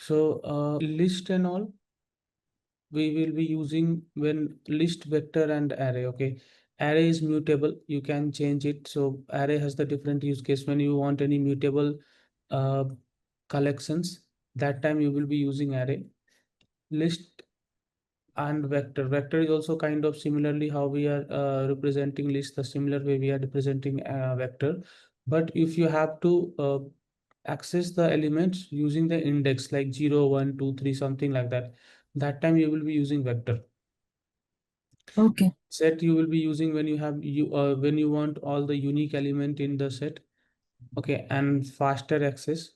So list and all we will be using when list, vector and array. Okay, array is mutable, you can change it. So array has the different use case. When you want any mutable uh, collections, that time you will be using array. List and vector is also kind of similarly how we are representing list, the similar way we are representing vector. But if you have to access the elements using the index like 0 1 2 3 something like that, that time you will be using vector. Okay. Set you will be using when you have when you want all the unique element in the set. Okay, and faster access.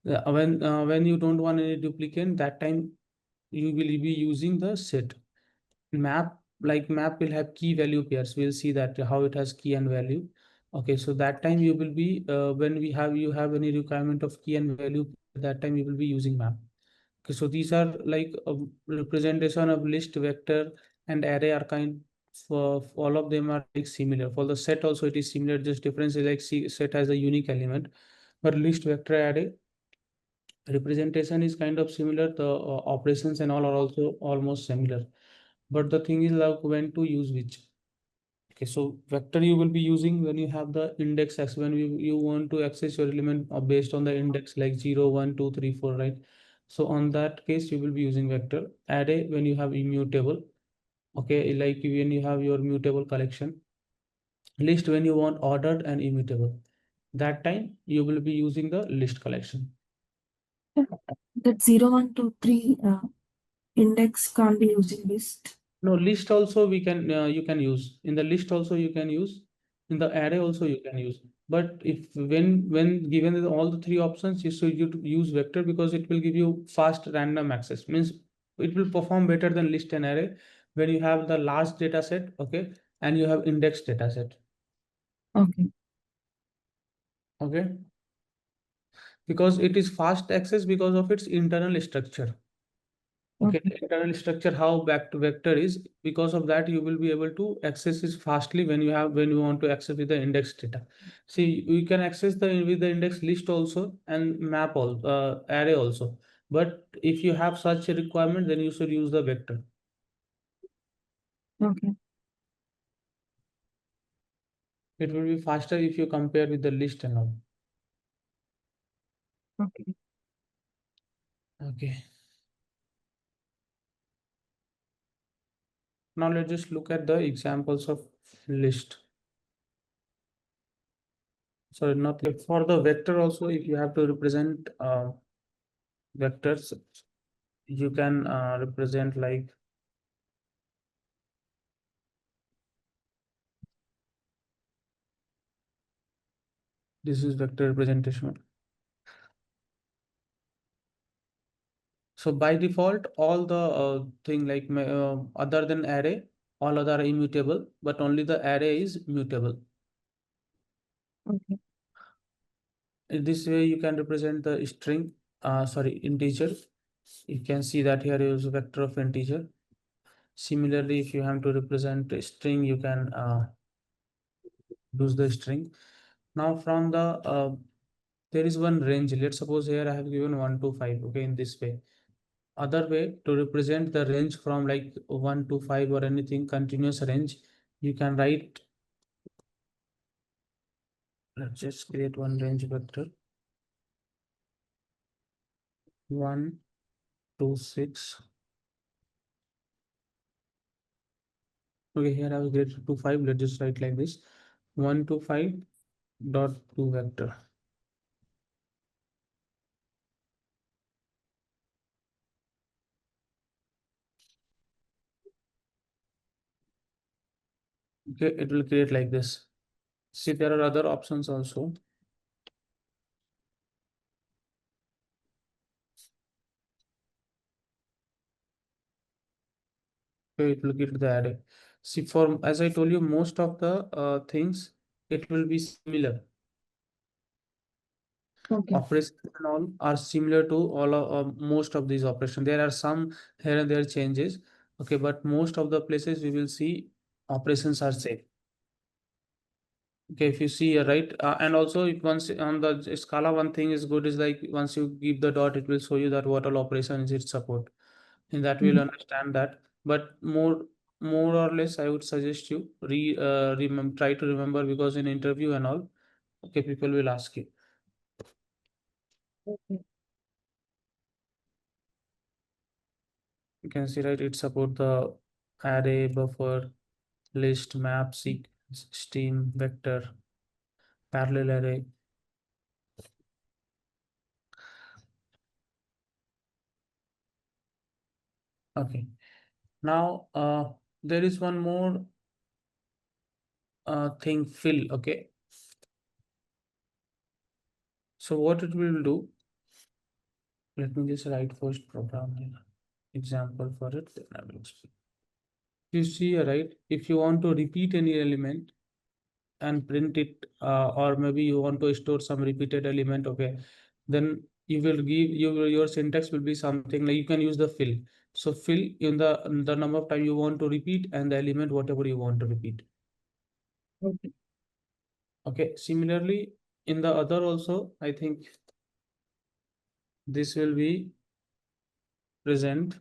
When you don't want any duplicate, that time you will be using the set. Map, like map will have key value pairs, we'll see that how it has key and value. Okay, so that time you will be when you have any requirement of key and value, that time you will be using map. Okay, so these are like a representation of list, vector and array are kind for all of them are like similar. For the set also it is similar, just difference is like set has a unique element, but list, vector, array representation is kind of similar. The operations and all are also almost similar, but the thing is like when to use which. Okay, so vector you will be using when you have the index x, when you want to access your element based on the index like 0 1 2 3 4, right? So on that case you will be using vector. Array when you have immutable. Okay, like when you have your mutable collection. List when you want ordered and immutable, that time you will be using the list collection. That 0 1 2 3 index can't be using list. No, list also we can you can use. In the list also you can use. In the array also you can use. But if when given all the three options, you should use vector because it will give you fast random access. Means it will perform better than list and array when you have the large data set, okay, and you have indexed data set. Okay. Okay. Because it is fast access because of its internal structure. Okay, Okay. internal structure, how back to vector is, because of that you will be able to access it fastly when you want to access with the index data. See, you can access the with the index list also and map all array also. But if you have such a requirement, then you should use the vector. Okay. It will be faster if you compare with the list and all. Okay. Okay. Now let's just look at the examples of list. Sorry, not for the vector also. If you have to represent vectors, you can represent like this is vector representation. So by default, all the thing like other than array, all other are immutable, but only the array is mutable. Okay. In this way, you can represent the string, sorry, integer. You can see that here is a vector of integer. Similarly, if you have to represent a string, you can use the string. Now from the there is one range. Let's suppose here I have given 1 to 5. Okay, in this way. Other way to represent the range from like 1 to 5 or anything continuous range, you can write. Let's just create one range vector. 1 to 6. Okay, here I have created 2 5. Let's just write like this. 1 to 5 dot 2 vector. Okay, it will create like this. See, there are other options also. Okay, it will give the array. See, for as I told you, most of the things it will be similar. Okay. Operations and all are similar to all of most of these operations. There are some here and there changes. Okay, but most of the places we will see operations are same. Okay, if you see here, right, and also if once on the Scala, one thing is good is like once you give the dot, it will show you that what all operations it support. In that we'll understand that. But more or less, I would suggest you try to remember, because in interview and all, okay, people will ask you. Okay. You can see, right, it support the array, buffer, list, map, sequence, stream, vector, parallel array. Okay. Now there is one more thing, fill. Okay. So what it will do, let me just write first program here. Example for it, then I will explain. You see here, right? If you want to repeat any element and print it, or maybe you want to store some repeated element, okay, then you will give your syntax will be something like you can use the fill. So fill in the number of time you want to repeat and the element whatever you want to repeat. Okay. Okay. Similarly, in the other also, I think this will be present.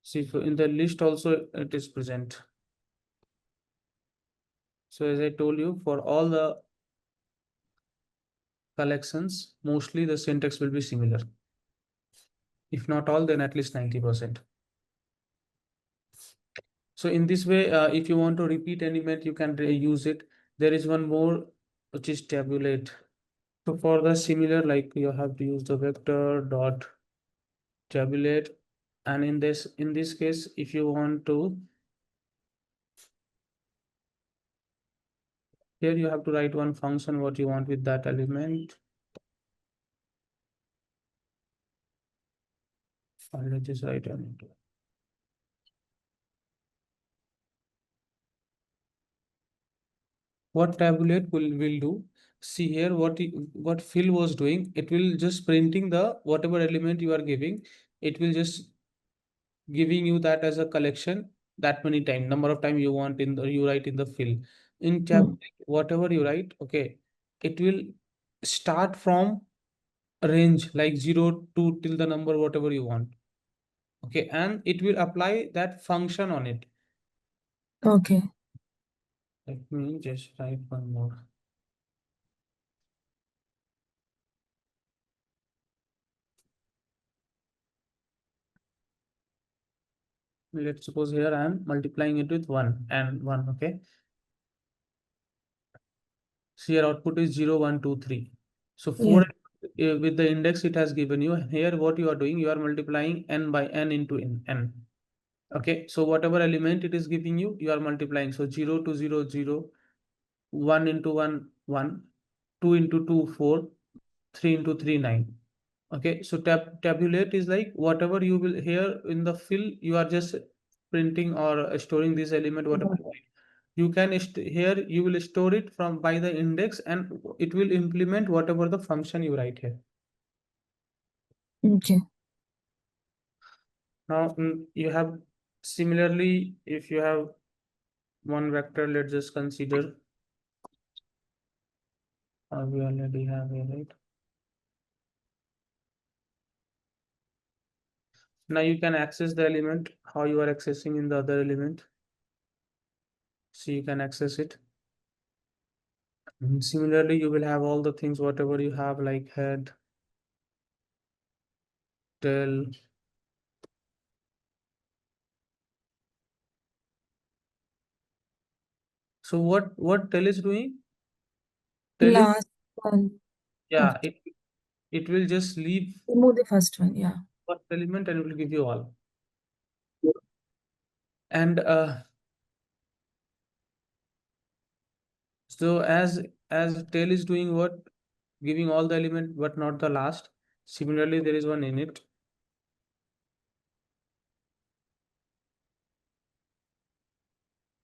See, in the list also it is present. So as I told you, for all the collections, mostly the syntax will be similar. If not all, then at least 90%. So in this way, if you want to repeat element, you can use it. There is one more, which is tabulate. So for the similar, like you have to use the vector dot tabulate. And in this case, if you want to, here you have to write one function, what you want with that element. I'll just write on it. What tabulate will do, see here what fill was doing, it will just printing the whatever element you are giving, it will just giving you that as a collection, that many time number of time you want in the you write in the fill. In tabulate, whatever you write, okay, it will start from a range like 0 to till the number whatever you want, okay, and it will apply that function on it. Okay. Let me just write one more. Let's suppose here I am multiplying it with 1 and 1, okay. So your output is 0, 1, 2, 3. So Yeah. 4 with the index it has given you. Here what you are doing, you are multiplying n by n into n. Okay, so whatever element it is giving you, you are multiplying. So 0 to 0, 0, 1 into 1, 1, 2 into 2, 4, 3 into 3, 9. Okay, so tabulate is like whatever you will here in the fill, you are just printing or storing this element, whatever you can here you will store it from by the index and it will implement whatever the function you write here. Okay. Now you have similarly, if you have one vector, let's just consider we already have here, right? Now you can access the element how you are accessing in the other element, so you can access it. And similarly, you will have all the things whatever you have like head, tail. So what tail is doing? Tail is, Last one. yeah, After. it will just leave Remove the first one. Yeah. first element and it will give you all. And so as tail is doing what, giving all the element but not the last, similarly there is one init.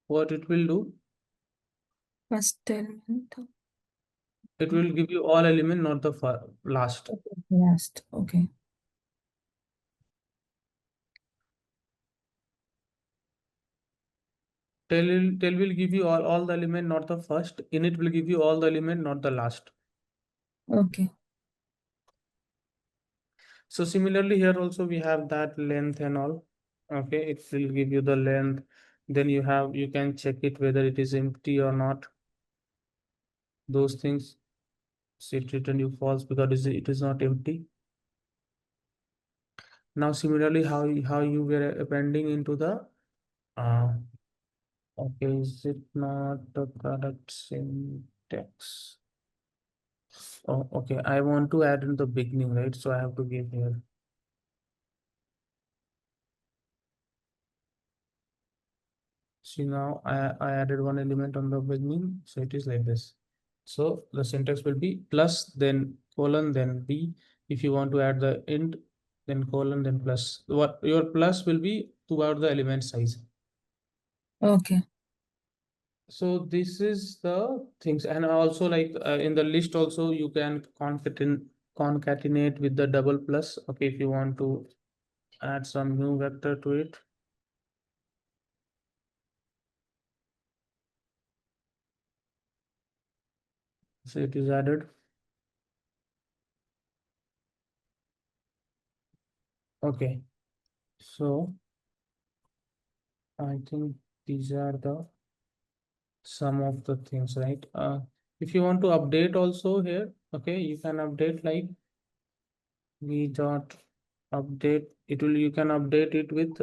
What it will do, First element. It will give you all element, not the last. Okay, last. Okay. Tail will give you all the element, not the first. Init will give you all the element, not the last. Okay. So similarly here also we have that length and all. Okay, it will give you the length. Then you can check it whether it is empty or not. Those things. So it return you false because it is not empty. Now similarly how you were appending into the okay, is it not the correct syntax? Oh, okay. I want to add in the beginning, right? So I have to give here. See now I added one element on the beginning, so it is like this. So the syntax will be plus, then colon, then b. If you want to add the int, then colon, then plus. What your plus will be throughout the element size. Okay. So this is the things, and also like in the list also you can concatenate with the double plus. Okay, if you want to add some new vector to it. So it is added. Okay, so I think these are the some of the things, right? If you want to update also here, okay, you can update like we dot update. It will you can update it with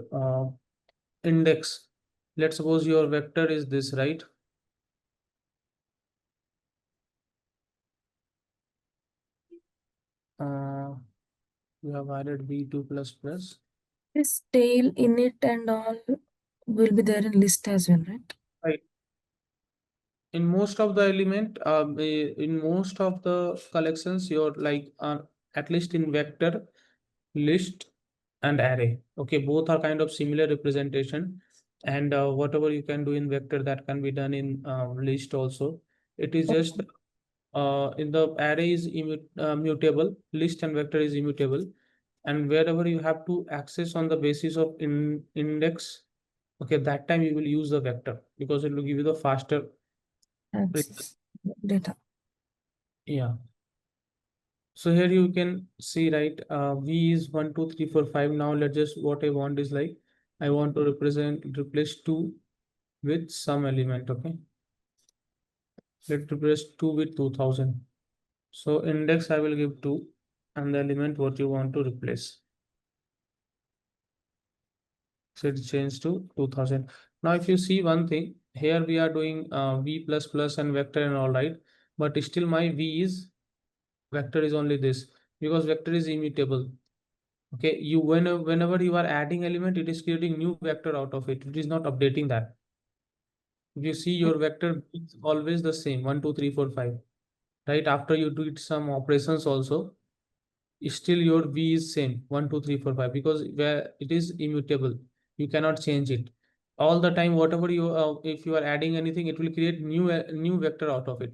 index. Let's suppose your vector is this, right? Uh, you have added v2 plus plus. This tail init and all will be there in list as well, right? Right. In most of the element, in most of the collections, you're like at least in vector, list, and array. Okay, both are kind of similar representation, and whatever you can do in vector that can be done in list also. It is just in the array is mutable, list and vector is immutable, and wherever you have to access on the basis of index, okay, that time you will use the vector because it will give you the faster. Access data. Yeah. So here you can see, right, V is 1, 2, 3, 4, 5. Now let's just what I want is like I want to replace 2 with some element. Okay, let's replace 2 with 2000. So index I will give 2 and the element what you want to replace. So it changed to 2000. Now if you see one thing here, we are doing V plus plus and vector and all, right, but still my V is vector is only this because vector is immutable. Okay, you whenever you are adding element, it is creating new vector out of it. It is not updating that. If you see your vector is always the same 1, 2, 3, 4, 5. Right after you do it some operations also, still your V is same 1, 2, 3, 4, 5 because where it is immutable, you cannot change it. All the time, whatever you if you are adding anything, it will create new vector out of it.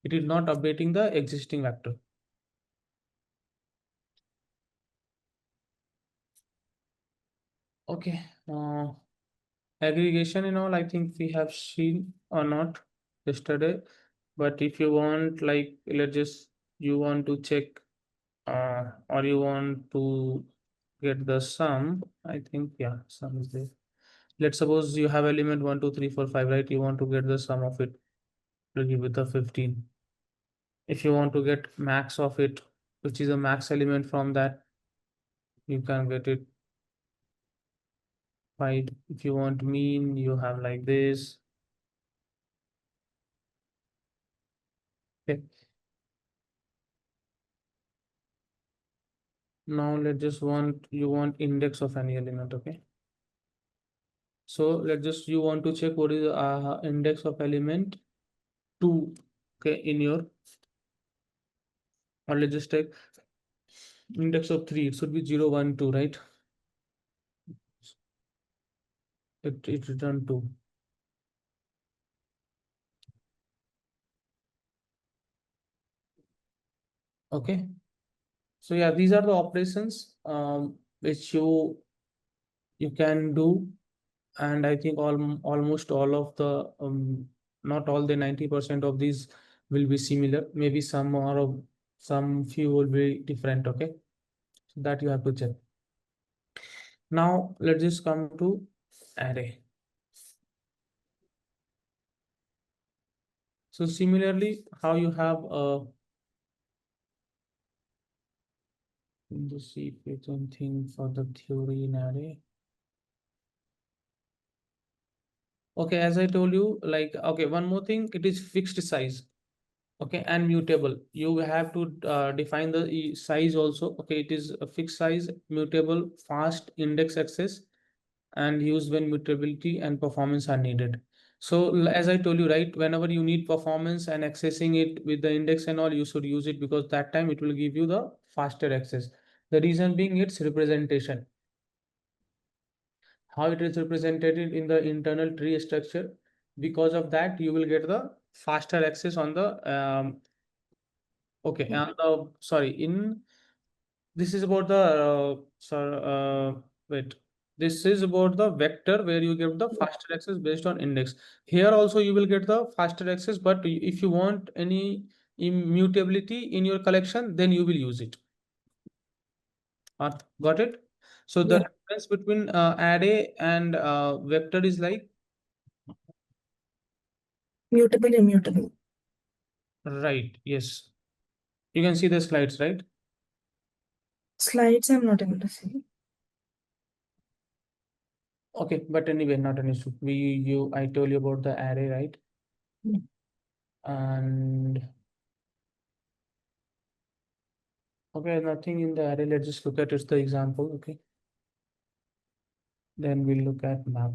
It is not updating the existing vector. Okay. Aggregation and all, I think we have seen or not yesterday. But if you want, like, let's just you want to check or you want to get the sum, I think yeah, sum is there. Let's suppose you have element 1, 2, 3, 4, 5, right? You want to get the sum of it to give it the 15. If you want to get max of it, which is a max element from that, you can get it 5. If you want mean, you have like this. Okay. Now let's just you want index of any element, okay? So let's just you want to check what is the index of element 2, okay, in your, or let's just take index of 3. It should be 0, 1, 2, right? It returned 2. Okay. So yeah, these are the operations which you can do, and I think almost all of the not all the 90% of these will be similar. Maybe some few will be different. Okay, so that you have to check. Now let's just come to array. So similarly, how you have let's see if you can think for the theory in array. Okay, as I told you, like, okay, one more thing, it is fixed size. Okay, and mutable. You have to define the size also. Okay, it is a fixed size, mutable, fast index access, and used when mutability and performance are needed. So as I told you, right, whenever you need performance and accessing it with the index and all, you should use it, because that time it will give you the faster access. The reason being its representation, how it is represented in the internal tree structure. Because of that, you will get the faster access on the okay, and the sorry, in this is about the wait. This is about the vector where you get the faster access based on index. Here also you will get the faster access, but if you want any immutability in your collection, then you will use it. Got it? So the Yeah. difference between array and vector is like, Mutable, immutable. right? Yes, you can see the slides, right? Slides I'm not able to see. Okay, but anyway, not an issue. I told you about the array, right? Yeah. And okay, nothing in the array. Let's just look at the example. Okay, then we'll look at map.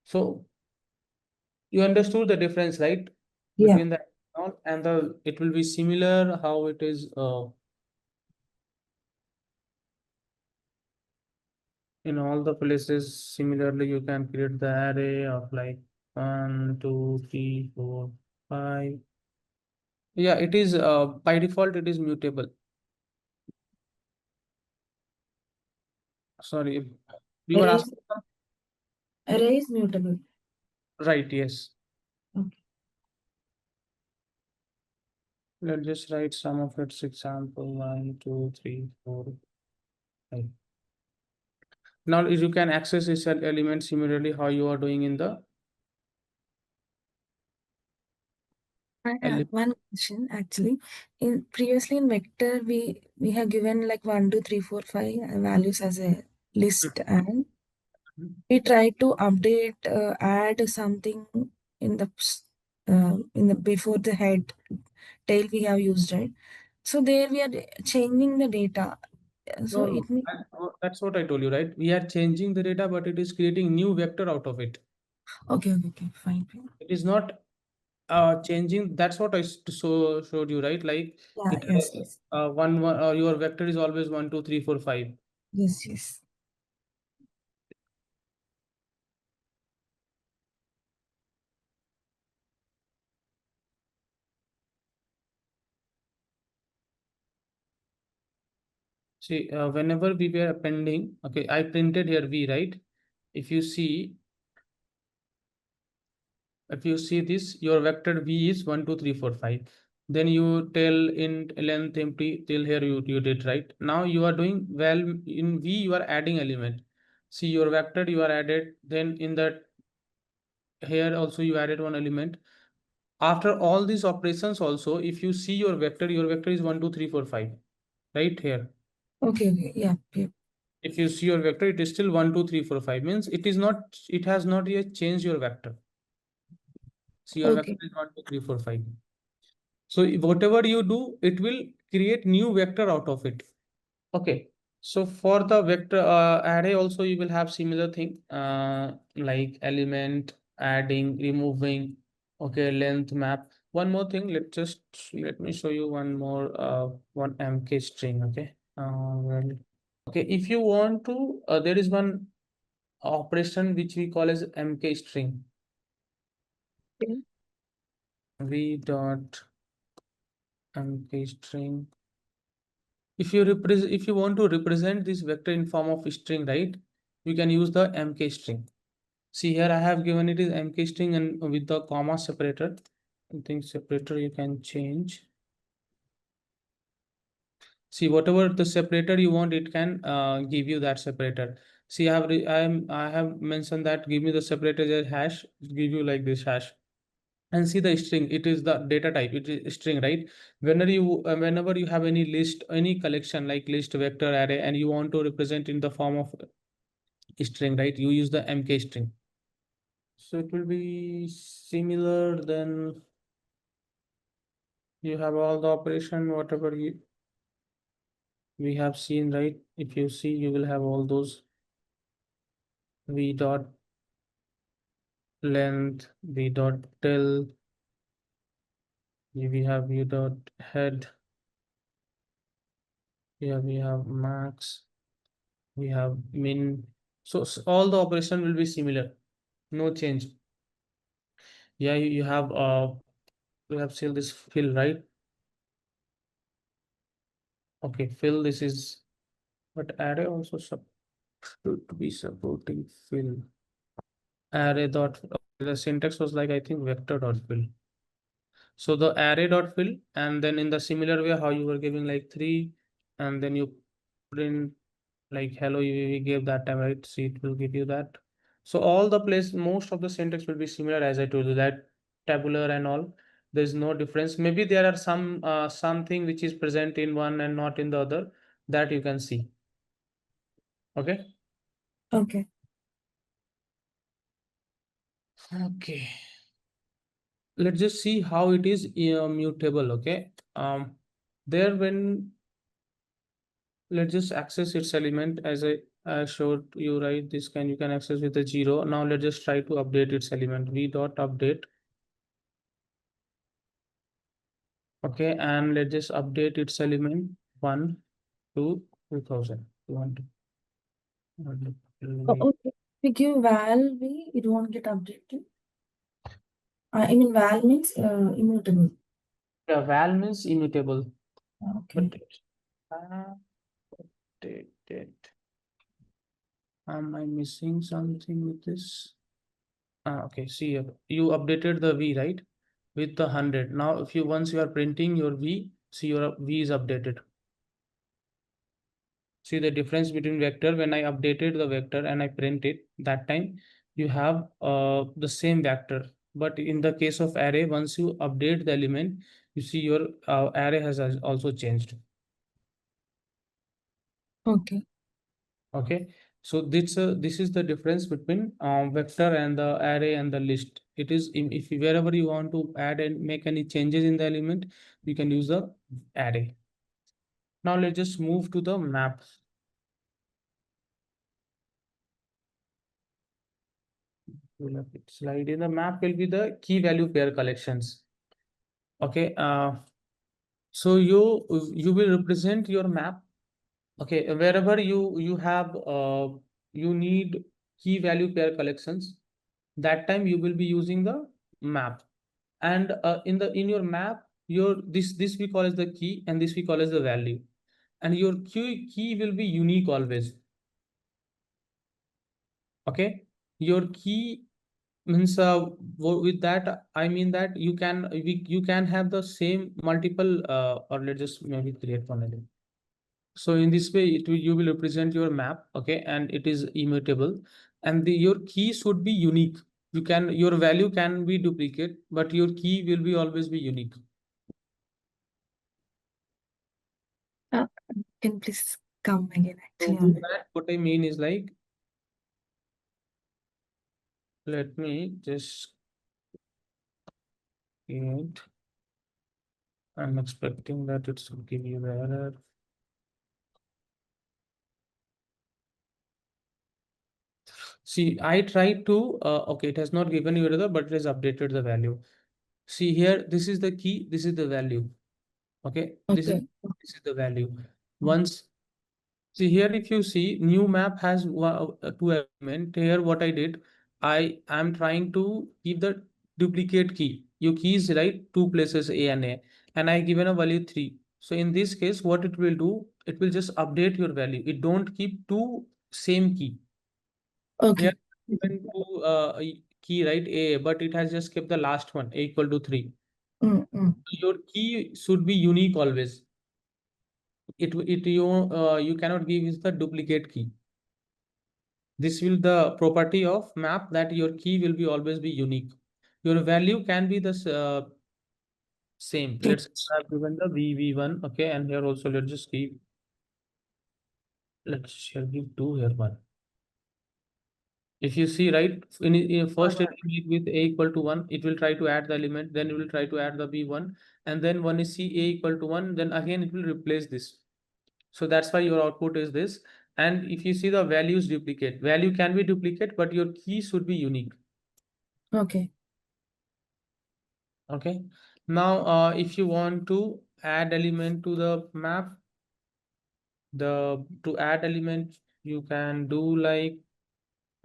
So you understood the difference, right? Yeah. Between the and the, it will be similar how it is in all the places. Similarly, you can create the array of like 1, 2, 3, 4, 5. Yeah, it is by default it is mutable. Sorry, you were Array asking. is, array is mutable. Right, yes. Okay. Let's just write some of its example. 1, 2, 3, 4, 5. Now you can access this element similarly how you are doing in the I have element. one question actually. In previously in vector, we have given like 1, 2, 3, 4, 5 values as a list, and we try to update, add something in the before the head tail we have used, right? So there we are changing the data. So No, no, it means that's what I told you, right? We are changing the data, but it is creating new vector out of it. okay, okay, okay, fine, fine. It is not changing. That's what I showed you, right? Like Yeah, it yes, yes, one your vector is always 1, 2, 3, 4, 5. yes, yes. See, whenever we were appending, okay, I printed here V, right? If you see, this, your vector V is 1, 2, 3, 4, 5. Then you tell in length empty till here you did, right? Now you are doing well in V, you are adding element. See your vector you are added, then in that here also you added one element. After all these operations also, if you see your vector is 1, 2, 3, 4, 5, right here. Okay, okay, yeah, yeah. If you see your vector, it is still 1, 2, 3, 4, 5. Means it has not yet changed your vector. See your vector Okay, is 1, 2, 3, 4, 5. So whatever you do, it will create new vector out of it. Okay. So for the vector array also you will have similar thing like element, adding, removing, okay, length map. One more thing, let me show you one more one MK string, okay. Well, okay, if you want to there is one operation which we call as MK string. okay. V dot MK string. if you want to represent this vector in form of string, right, you can use the mk string. See here, I have given it is mk string and with the comma separator. I think separator you can change. See, whatever the separator you want, it can give you that separator. See, I have mentioned that give me the separator as hash, give you like this hash. And see the string, it is the data type, it is string, right? Whenever you have any list, any collection like list, vector, array, and you want to represent in the form of string, right, you use the mk string. So it will be similar. Then you have all the operation whatever we have seen, right? If you see, you will have all those v dot length, v dot till, we have v dot head, here we have max, we have min. So all the operation will be similar, no change. Yeah, you have we have still this fill, right? Okay, fill, this is, but array also should be supporting fill. Array dot, the syntax was like I think vector dot fill. So the array dot fill, and then in the similar way how you were giving like 3, and then you print like hello, you gave that time, right? See, it will give you that. So all the place, most of the syntax will be similar, as I told you, that tabular and all. There's no difference. Maybe there are something which is present in one and not in the other, that you can see. Okay. Okay. Okay. Let's just see how it is mutable. Okay. There when let's just access its element as I showed you, right? This can, you can access with the 0. Now let's just try to update its element. V dot update. Okay, and let's just update its element 1 to 2000. Okay. We give val v, it won't get updated. I mean val means immutable. Yeah, val means immutable. Okay. But updated. Am I missing something with this? Okay, see here. You updated the V, right? With the 100. Now, if you once you are printing your V, see your V is updated. See the difference between vector. When I updated the vector and I print it, that time you have the same vector. But in the case of array, once you update the element, you see your array has also changed. Okay. Okay. So this is the difference between vector and the array and the list. It is if wherever you want to add and make any changes in the element, you can use the array. Now let's just move to the map. Slide in the map will be the key value pair collections. Okay. So you will represent your map. Okay, wherever you have you need key value pair collections, that time you will be using the map. And in your map, your this we call as the key, and this we call as the value, and your key will be unique always. Okay, your key means with that I mean that you can have the same multiple or let's just maybe create one again. So in this way you will represent your map. Okay, and it is immutable, and your key should be unique. Your value can be duplicate, but your key will be always be unique. Can please come again So actually on with that? that, what I mean is like, let me just create. I'm expecting that it should give you the error. See, I tried to, okay, it has not given you error, but it has updated the value. See here, this is the key, this is the value. Okay, Okay. this is the value. Once, see here, if you see, new map has two elements. Here, what I did, I am trying to keep the duplicate key. Your key is right, two places A, and I given a value 3. So in this case, what it will do, it will just update your value. It don't keep two same key. Okay. Here given two key, right, A, but it has just kept the last one, A equal to 3. Your key should be unique always. You cannot give is the duplicate key. This will the property of map that your key will be always be unique. Your value can be the same. Let's say I have given the VV1, okay, and here also let's just keep, let's shall give 2 here 1. If you see, right, in first element with A equal to 1, it will try to add the element, then it will try to add the B1, and then when you see A equal to 1, then again it will replace this. So that's why your output is this. And if you see the values duplicate, value can be duplicate, but your key should be unique. Okay. Okay. Now, if you want to add element to the map, to add element, you can do like,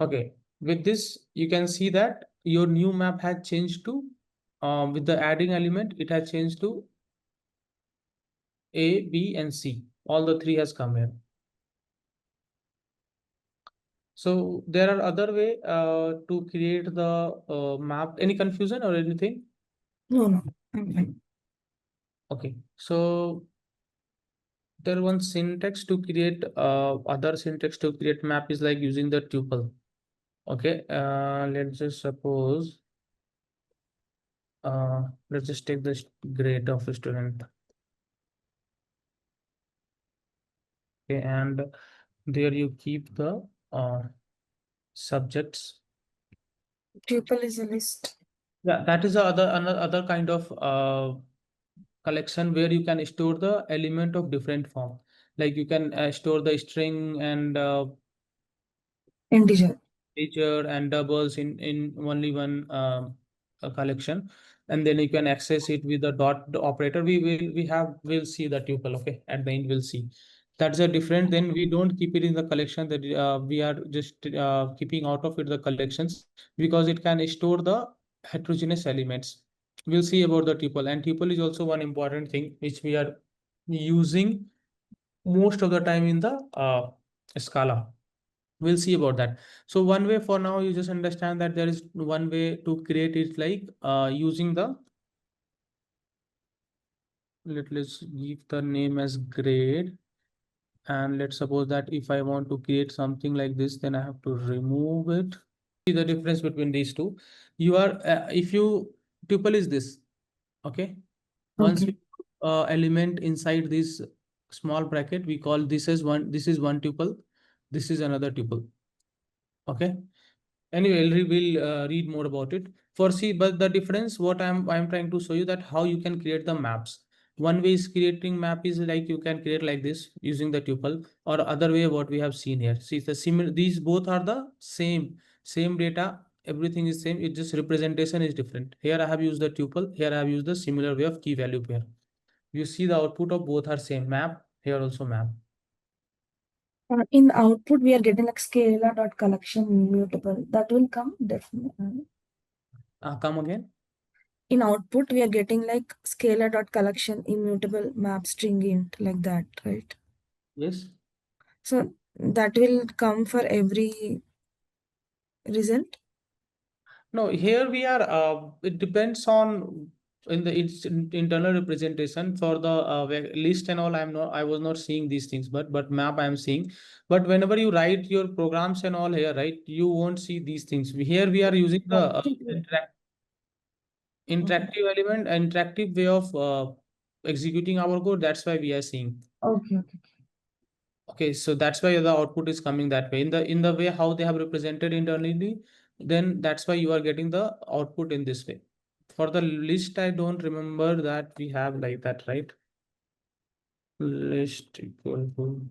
okay, with this, you can see that your new map has changed to, with the adding element, it has changed to A, B, and C. All the 3 has come here. So there are other way to create the map. Any confusion or anything? No, I'm fine. Okay, so there one syntax to create other syntax to create map is like using the tuple. Okay, let's just suppose let's just take the grade of a student. Okay, and there you keep the subjects. Tuple is a list. Yeah, that is the another kind of collection where you can store the element of different form. Like you can store the string and Integer. integer and doubles in only one a collection, and then you can access it with the dot operator. We'll see the tuple. Okay, at the end we'll see. That's a different. Then we don't keep it in the collection, that we are just keeping out of it the collections, because it can store the heterogeneous elements. We'll see about the tuple, and tuple is also one important thing which we are using most of the time in the Scala. We'll see about that. So one way for now, you just understand that there is one way to create it, like using the, let's give the name as grade. And let's suppose that if I want to create something like this, then I have to remove it. See the difference between these two. You are, if you, tuple is this, okay? Once Okay. you element inside this small bracket, we call this as one, this is one tuple, this is another tuple, okay? Anyway, we'll read more about it. For see, but the difference, what I'm trying to show you that how you can create the maps. One way is creating map is like you can create like this using the tuple, or other way what we have seen here. See the similar, these both are the same data, everything is same, it just representation is different. Here I have used the tuple, here I have used the similar way of key value pair. You see the output of both are same map, here also map. In output, we are getting like Scala dot collection immutable. That will come definitely. Come again. In output, we are getting like Scala dot collection immutable map string int like that, right? Yes. So that will come for every result. No, here we are, it depends on in the internal representation for the list and all. I was not seeing these things, but map I am seeing. But whenever you write your programs and all here, right, you won't see these things. Here we are using the interactive element, interactive way of executing our code. That's why we are seeing. Okay, okay. Okay, so that's why the output is coming that way. In the way how they have represented internally, then that's why you are getting the output in this way. For the list, I don't remember that we have like that, right? List equal to.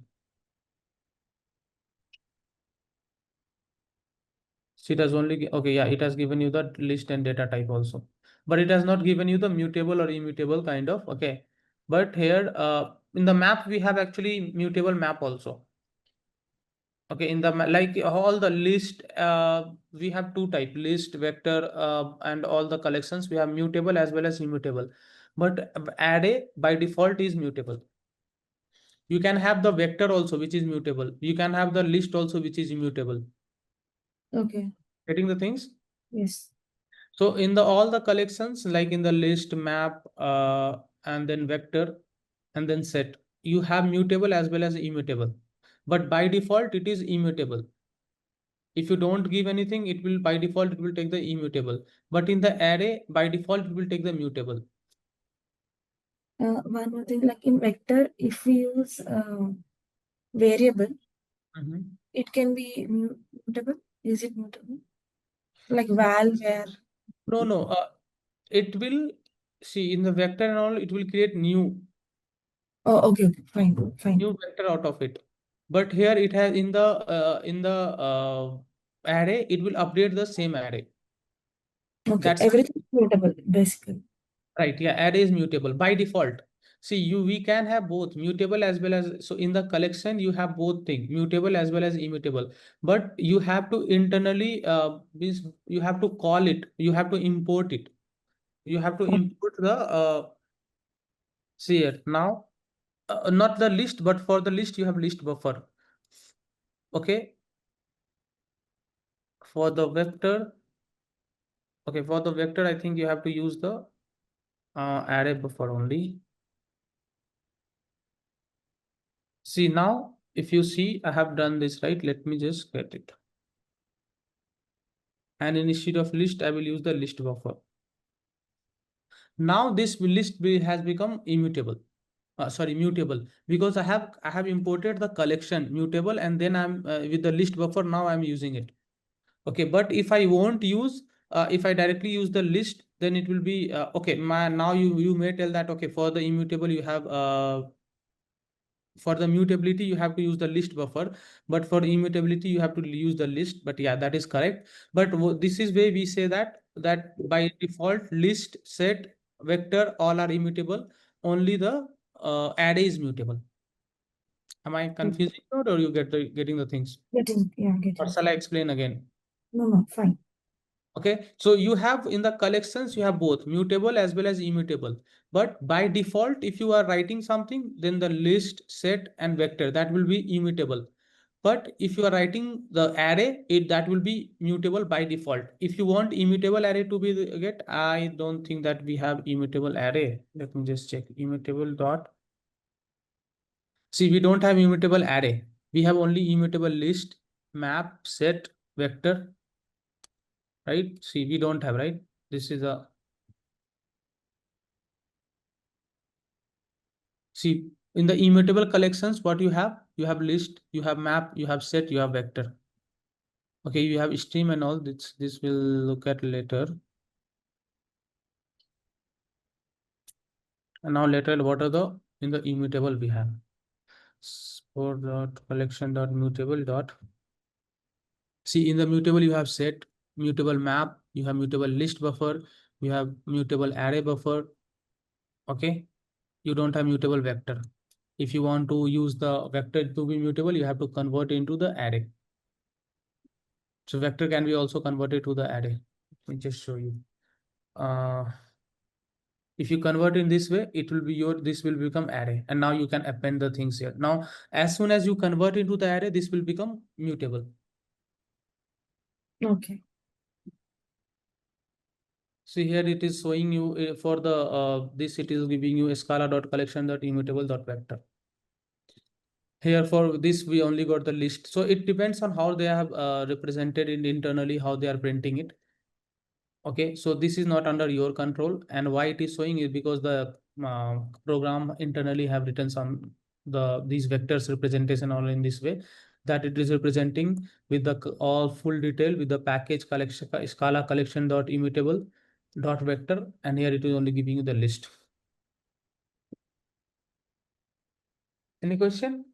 So it has only, okay, yeah, it has given you the list and data type also, but it has not given you the mutable or immutable kind of, okay. But here in the map, we have actually mutable map also. Okay, in the like all the list, we have two type, list, vector, and all the collections. We have mutable as well as immutable. But array by default is mutable. You can have the vector also, which is mutable. You can have the list also, which is immutable. Okay. Getting the things? Yes. So in the all the collections, like in the list, map, and then vector, and then set, you have mutable as well as immutable. But by default, it is immutable. If you don't give anything, it will by default, it will take the immutable. But in the array, by default, it will take the mutable. One more thing, like in vector, if we use variable, it can be mutable. Is it mutable? Like val where? No. It will see in the vector and all, it will create new Oh, okay, fine. vector out of it. But here it has in the array, it will update the same array. Okay, That's everything is mutable, basically. right. Yeah, array is mutable by default. See, we can have both mutable as well as, so in the collection you have both things, mutable as well as immutable. But you have to internally you have to call it, you have to import it. You have to import the see it now. Not the list, but for the list you have list buffer. Okay. For the vector, okay, for the vector, I think you have to use the array buffer only. See now, if you see, I have done this, right? Let me just get it. And instead of list, I will use the list buffer. Now this has become immutable. Sorry, mutable, because I have imported the collection mutable, and then I'm with the list buffer. Now I'm using it. Okay, but if I won't use, if I directly use the list, then it will be okay. Now you may tell that okay, for the immutable you have for the mutability you have to use the list buffer, but for immutability you have to use the list. But yeah, that is correct. But this is where we say that by default list, set, vector all are immutable. Only the array is mutable. Am I confusing or you getting the things? Getting. Or shall I explain again? No, fine. Okay, so you have in the collections, you have both mutable as well as immutable. But by default, if you are writing something, then the list, set, and vector, that will be immutable. But if you are writing the array, that will be mutable by default. If you want immutable array to be get, I don't think that we have immutable array. Let me just check immutable dot. See, we don't have immutable array. We have only immutable list, map, set, vector, right? See, we don't have, right? This is a, see, in the immutable collections, what you have list, you have map, you have set, you have vector. Okay, you have stream and all this. This we'll look at later. And now later, what are the in the immutable we have? For dot collection dot mutable dot. See, in the mutable you have set, mutable map, you have mutable list buffer, you have mutable array buffer. Okay, you don't have mutable vector. If you want to use the vector to be mutable, you have to convert into the array. So vector can be also converted to the array. Let me just show you. If you convert in this way, it will be this will become array, and now you can append the things here. Now, as soon as you convert into the array, this will become mutable. Okay. See here it is showing you for the this it is giving you scala.collection.immutable.vector. Here for this we only got the list. So it depends on how they have represented it internally, how they are printing it. Okay, so this is not under your control, and why it is showing is because the program internally have written some these vectors representation all in this way, that it is representing with the all full detail with the package collection scala collection dot immutable dot vector, and here it is only giving you the list. Any question?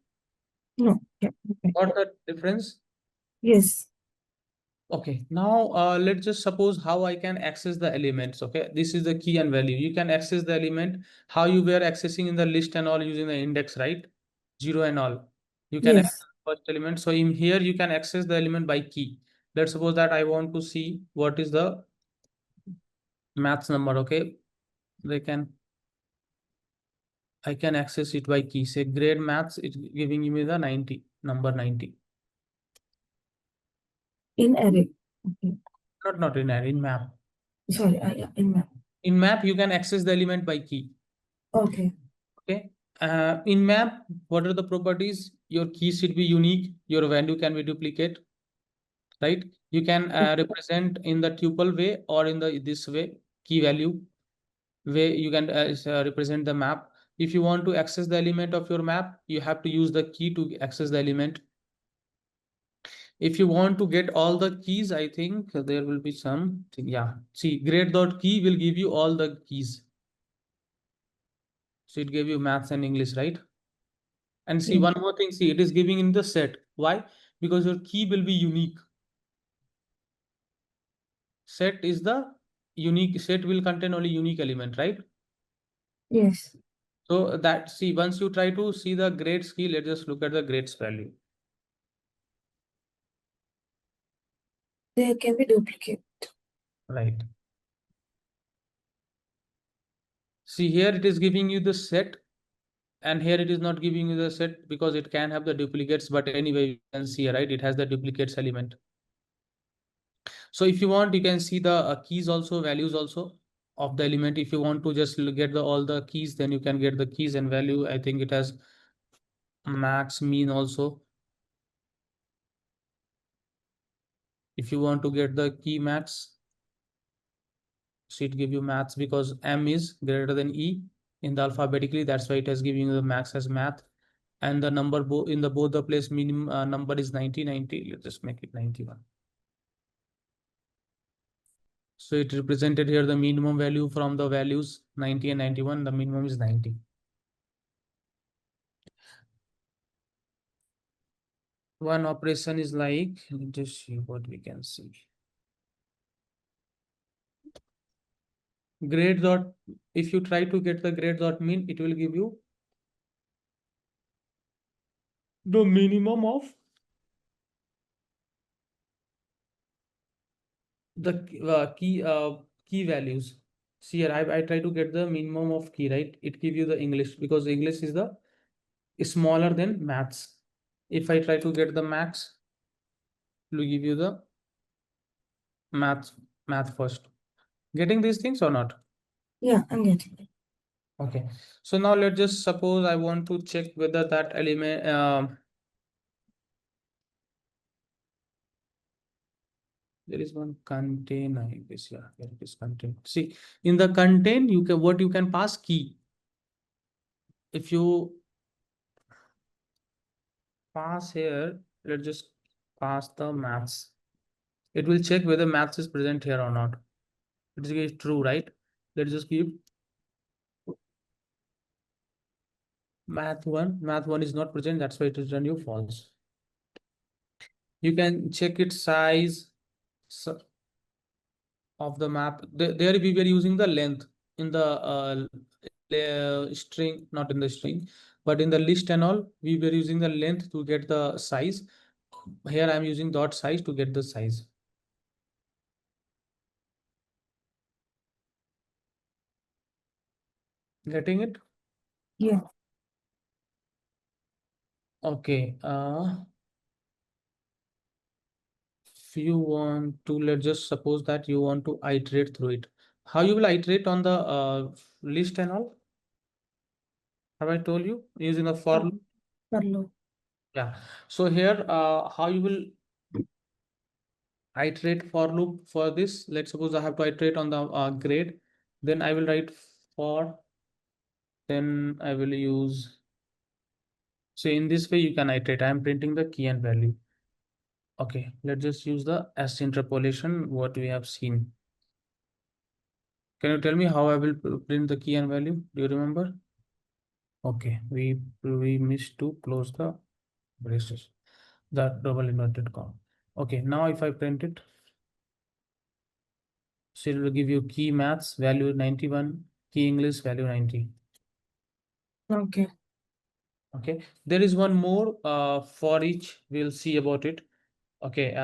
No. Yeah. Okay. What the difference? Yes. Okay, now let's just suppose how I can access the elements. Okay, this is the key and value. You can access the element how you were accessing in the list and all using the index, right? 0 and all. You can access Yes. the first element. So in here you can access the element by key. Let's suppose that I want to see what is the maths number. Okay, they can. I can access it by key. Say grade maths, it's giving me the 90, number 90. In array. Okay. Not in array, in map. Sorry, yeah, in map. In map, you can access the element by key. Okay. Okay. In map, what are the properties? Your key should be unique. Your value can be duplicate, right? You can represent in the tuple way or in the this way, key value way you can represent the map. If you want to access the element of your map, you have to use the key to access the element. If you want to get all the keys, I think there will be some, yeah. See, grade.key will give you all the keys. So it gave you maths and English, right? And see, Yeah. one more thing, see, it is giving in the set. Why? Because your key will be unique. Set is the unique, set will contain only unique element, right? Yes. So that, see, once you try to see the grades key, let's just look at the grades value. There can be duplicate. Right. See, here it is giving you the set, and here it is not giving you the set because it can have the duplicates, but anyway, you can see, right? It has the duplicates element. So if you want, you can see the keys also, values also of the element. If you want to just get all the keys, then you can get the keys and value. I think it has max, mean also. If you want to get the key max, so it give you maths because M is greater than E in the alphabetically. That's why it has given you the max as math. And the number in the both the place minimum number is 90. Let's just make it 91. So it represented here the minimum value from the values 90 and 91. The minimum is 90. One operation is like, let's just see what we can see. Grade dot, if you try to get the grade dot mean, it will give you the minimum of the key values. See here, I try to get the minimum of key, right? It give you the English because English is the smaller than maths. If I try to get the max, it will give you the math first. Getting these things or not? Yeah, I'm getting it. Okay. So now let's just suppose I want to check whether that element there is one contain, I guess, yeah, there it is contain. See, in the contain, you can what you can pass key. If you pass here, let's just pass the maths. It will check whether maths is present here or not. It is true, right? Let's just give math one. Math one is not present, that's why it is return you false. You can check its size of the map. There we were using the length in the string, not in the string, but in the list and all, we were using the length to get the size. Here I'm using dot size to get the size. Getting it? Yeah. Okay. If you want to, let's just suppose that you want to iterate through it. How you will iterate on the list and all? Have I told you using a for loop? For loop. Yeah. So here, how you will iterate for loop for this? Let's suppose I have to iterate on the grade. Then I will write for. Then I will use. So in this way you can iterate. I am printing the key and value. Okay. Let's just use the S interpolation. What we have seen. Can you tell me how I will print the key and value? Do you remember? Okay, we missed to close the braces, the double inverted comma. Okay, now if I print it, so it will give you key maths value 91, key English value 90. Okay. Okay, there is one more for each. We'll see about it. Okay,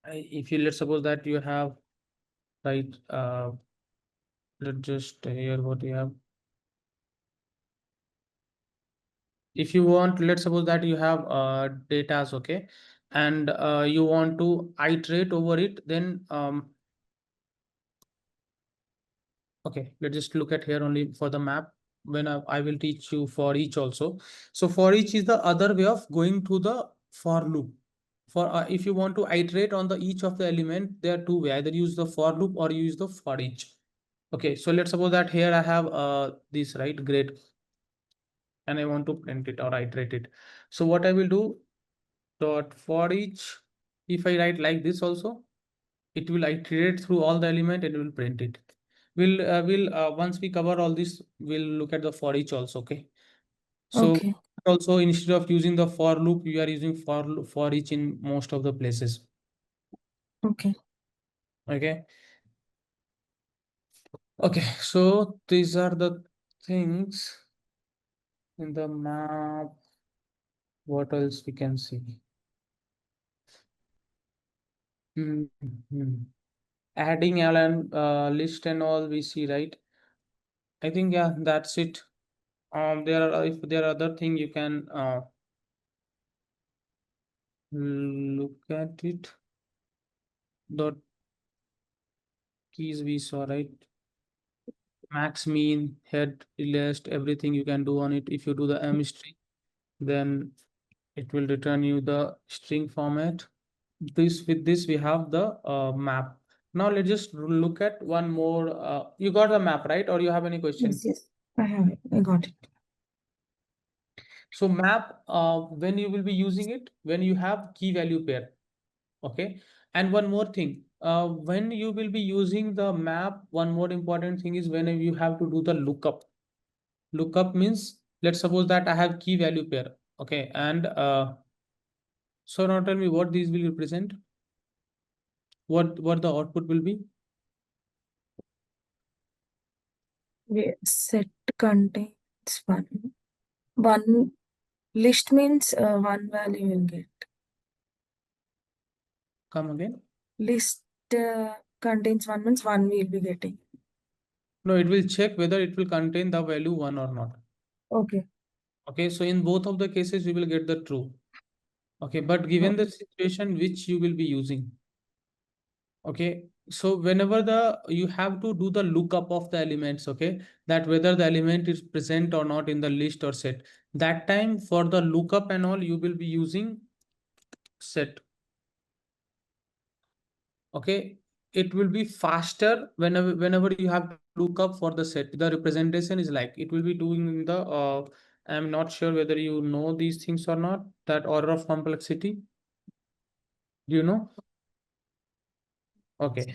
if you let's suppose that you have right, let's just hear what you have. if you want, let's suppose that you have datas, okay, and you want to iterate over it, then okay, let's just look at here only for the map. When I will teach you for each also. So for each is the other way of going to the for loop. For if you want to iterate on the each of the element, there are two ways: either use the for loop or use the for each. Okay, so let's suppose that here I have this, right, grade, and I want to print it or iterate it. So what I will do, dot for each, if I write like this also, it will iterate through all the element and will print it. We'll once we cover all this, we'll look at the for each also. Okay, so Okay. also instead of using the for loop, we are using for each in most of the places. Okay. Okay, okay, so these are the things in the map. What else we can see? Mhm. Adding Alan list and all we see, right? I think, yeah, that's it. There are, if there are other thing you can look at it. Dot keys we saw, right? Max, mean, head, list, everything you can do on it. If you do the M string, then it will return you the string format. This, with this we have the map. Now let's just look at one more. You got the map, right? Or you have any question? Yes, yes. I have it. I got it. So map, when you will be using it, when you have key value pair. Okay, and one more thing, when you will be using the map, one more important thing is when you have to do the lookup. Lookup means, let's suppose that I have key value pair. Okay, and so now tell me what these will represent. What the output will be? Set contains one list means one value will get. Come again. List contains one means one will be getting. No, it will check whether it will contain the value 1 or not. Okay. Okay, so in both of the cases we will get the true. Okay, but given the situation which you will be using, okay, so whenever the you have to do the lookup of the elements, okay, that whether the element is present or not in the list or set, that time for the lookup and all you will be using set. Okay, it will be faster whenever you have to look up for the set. The representation is like it will be doing in the I'm not sure whether you know these things or not, that order of complexity. Do you know? Okay,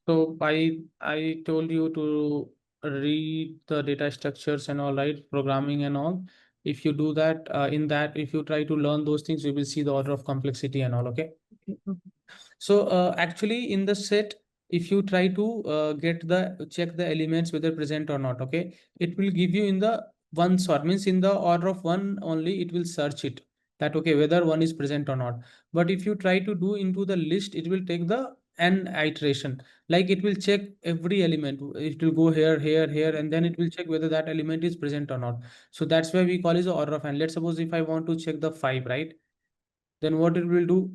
so I told you to read the data structures and all, right, programming and all. If you do that, in that, if you try to learn those things, you will see the order of complexity and all. Okay. Okay. So actually in the set, if you try to check the elements whether present or not, okay, it will give you in the one sort, means in the order of one only, it will search it, that okay, whether one is present or not. But if you try to do into the list, it will take the n iteration, like it will check every element. It will go here, here, here, and then it will check whether that element is present or not. So that's why we call it the order of n. Let's suppose if I want to check the 5, right, then what it will do,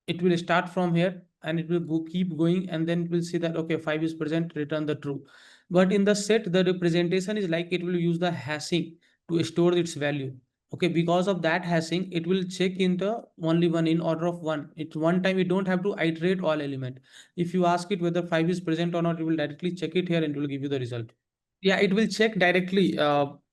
it will start from here and it will keep going, and then it will see that okay, 5 is present, return the true. But in the set, the representation is like it will use the hashing to store its value. Okay, because of that hashing, it will check in the only one in order of one. It's one time, you don't have to iterate all element. If you ask it whether 5 is present or not, it will directly check it here and it will give you the result. Yeah, it will check directly.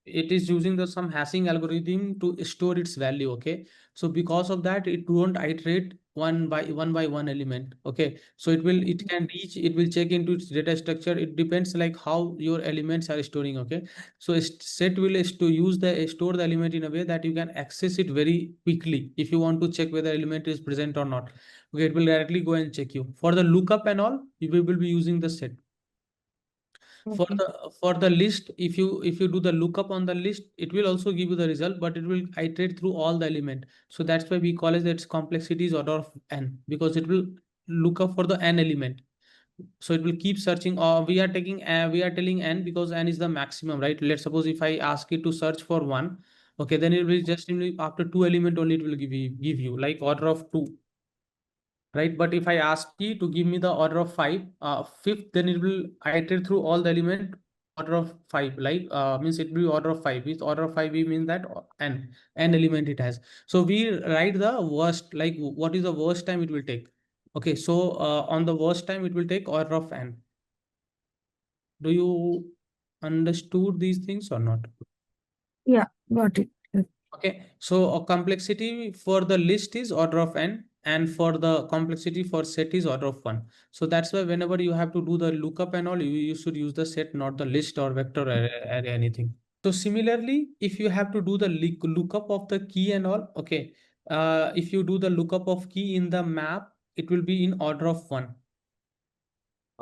It is using the some hashing algorithm to store its value. Okay, so because of that, it won't iterate one by one element. Okay, so it can reach, it will check into its data structure. It depends like how your elements are storing. Okay, so set will is to use the store the element in a way that you can access it very quickly. If you want to check whether element is present or not, okay, it will directly go and check you. For the lookup and all, you will be using the set. For Okay. the list, if you do the lookup on the list, it will also give you the result, but it will iterate through all the element. So that's why we call it its complexity is order of n, because it will look up for the n element. So it will keep searching. We are telling n because n is the maximum, right? Let's suppose if I ask it to search for 1, Okay, then it will just after 2 element only it will give you like order of 2, right? But if I ask you to give me the order of 5, fifth, then it will iterate through all the element order of 5, like means it will be order of 5. With order of 5 we mean that n element it has. So we write the worst, like what is the worst time it will take. Okay, so on the worst time it will take order of n. Do you understood these things or not? Yeah, got it. Okay, so a complexity for the list is order of n, and for the complexity for set is order of 1. So that's why whenever you have to do the lookup and all, you should use the set, not the list or vector array anything. So similarly, if you have to do the lookup of the key and all, okay, if you do the lookup of key in the map, it will be in order of 1.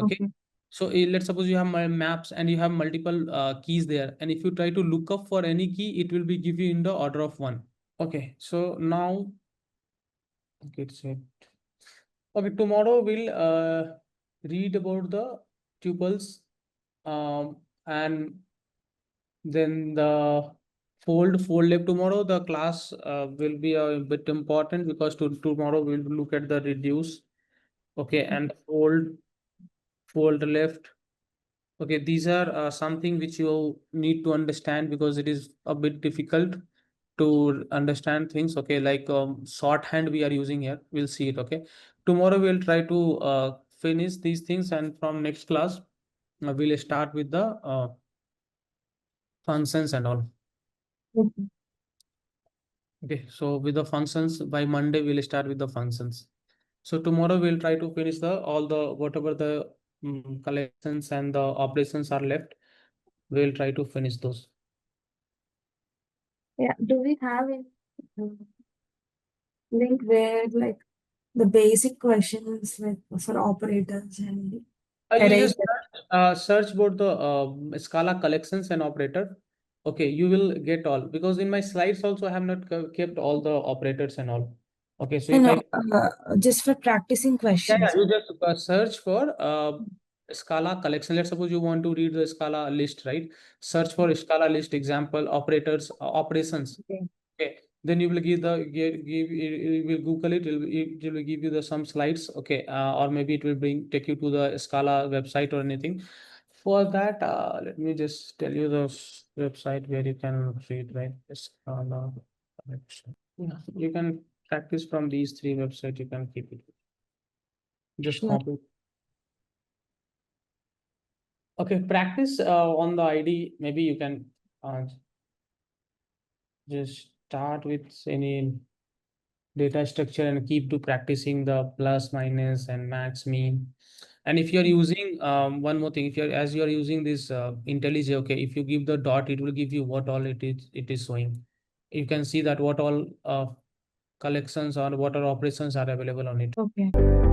Okay. Okay. So let's suppose you have maps and you have multiple keys there, and if you try to look up for any key, it will be give you in the order of 1. Okay, so now it's it. Okay, tomorrow we'll read about the tuples, and then the fold left. Tomorrow the class will be a bit important because tomorrow we'll look at the reduce. Okay, and fold left. Okay, these are something which you need to understand because it is a bit difficult to understand things. Okay, like shorthand we are using here. We'll see it. Okay, tomorrow we'll try to finish these things, and from next class we'll start with the functions and all. Okay. Okay, so with the functions by Monday we'll start with the functions. So tomorrow we'll try to finish the all the whatever the collections and the operations are left. We'll try to finish those. Yeah. Do we have a link where like the basic questions like for operators and You arrays? just search about the Scala collections and operator. Okay, you will get all because in my slides also I have not kept all the operators and all. Okay, so No, if no, I just for practicing yeah, questions. you just search for Scala collection. Let's suppose you want to read the Scala list, right? Search for Scala list example operators operations. Okay. Okay, then you will give the give you will Google it. It will give you the some slides. Okay, or maybe it will take you to the Scala website or anything. For that, let me just tell you the website where you can read, right? Scala collection. Yeah, you can practice from these 3 websites. You can keep it. Just Sure. copy. Okay, practice on the ID. Maybe you can uh, just start with any data structure and keep to practicing the plus, minus, and max, mean. And if you're using one more thing, if you're as you're using this IntelliJ, okay, if you give the dot, it will give you what all it is showing. You can see that what all collections or what all operations are available on it. Okay.